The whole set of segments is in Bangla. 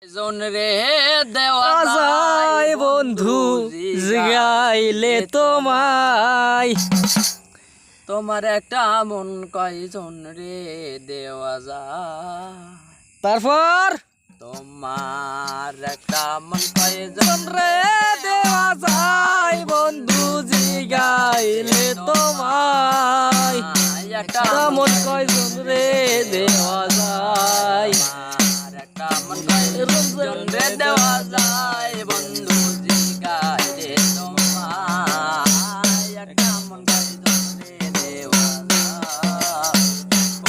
রে দেওয়া যায় বন্ধু জিগাইলে তোমায়, তোমার একটা মন কয়জন রে দেওয়া যায়। তারপর তোমার একটা মন কয়জন রে দেওয়া যায় বন্ধু জিগাইলে তোমায়, একটা মন কয়জন রে দেওয়া যায়। একটা মন কয়জন রে দেওয়া যায় বন্ধু জিগাইলে তোমায়, একটা মন কয়জন রে দেওয়া যায়।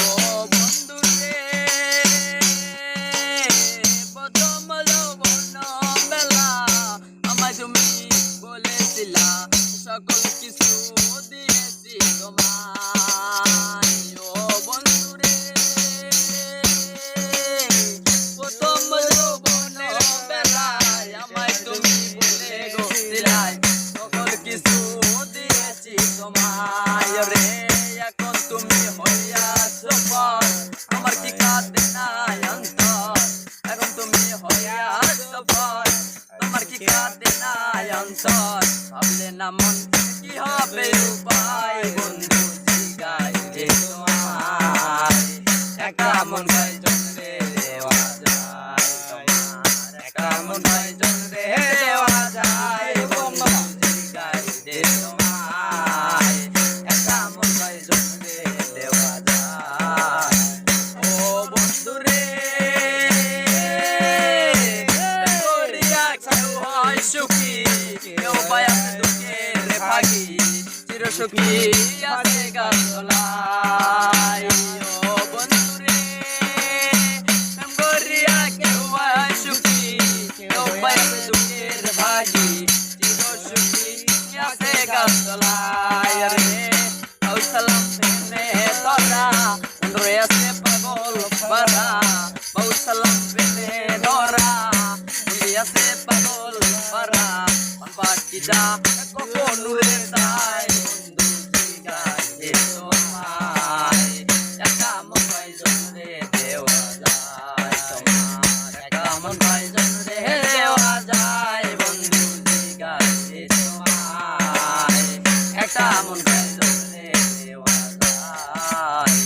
ও বন্ধু রে প্রথম যৌবন বেলা আমায় তুমি বলেছিলা সকল কিছু দিয়েছি তোমায়। ও বন্ধু রে প্রথম যৌবন বেলায় আমায় তুমি বলে গেছিলাই সকল কিছু দিয়েছি তোমায় রে। এখন তুমি হইয়াছো পর আমার কি কাঁদে নাই অন্তর, এখন তুমি হইয়াছো পর তোমার কি কাঁদে নাই অন্তর। ভাবলে না মন কি হবে উপায় বন্ধু জিগাইলে তোমায়, একটা মন কয়জন রে দেওয়া যায় তোমার, একটা মন কয়জন রে দেওয়া যায় বন্ধু জিগাইলে তোমায়, একটা মন কয়জন রে দেওয়া যায়। ও বন্ধু রে করিয়া কেউ হয় সুখী, কেউ পায় আছে দুঃখের ভাগী, চির সুখী আছে গাছ তলায়। ও বন্ধু রে করিয়া কেউ হয় সুখী, কেউ পায় আছে দুঃখের ভাগী, চির সুখী আছে গাছ তলায় রে। সালাম প্রেমে ধরা রয়েছে পাগল পারা, বহু সালাম প্রেমে ধরা রয়েছে পাগল পারা, পাখিটা কখন উড়ে যায় বন্ধু জিগাইলে তোমায়, একটা মন কয়জন রে দেওয়া যায় তোমার, একটা মন কয়জন রে দেওয়া যায় বন্ধু জিগাইলে তোমায়, একটা মন কয়জন রে দেওয়া যায়।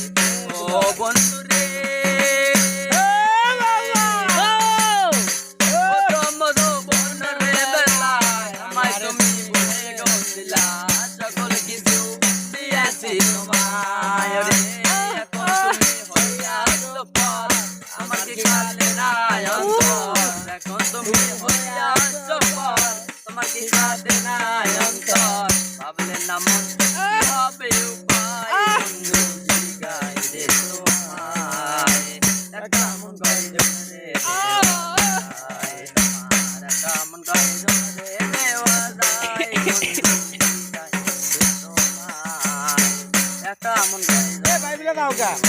ও বন্ধু রে প্রথম যৌবন রে বেলায় আমায় তুমি বলে গেছিলা সকল কিছু দিয়েছি তোমায় রে। এখন তুমি হইয়াছো পর আমার কি কাঁদে নাই অন্তর, এখন তুমি হইয়াছো পর তোমার কি কাঁদে নাই অন্তর। ভাবলে না মন কি হবে উপায় বন্ধু জিগাইলে তোমায়, একটা মন কয়জন রে দেওয়া যায় তোমার, একটা মন কয়জন রে দেওয়া যায় বন্ধু জিগাইলে তোমায়, একটা মন কয়জন রে দেওয়া যায়।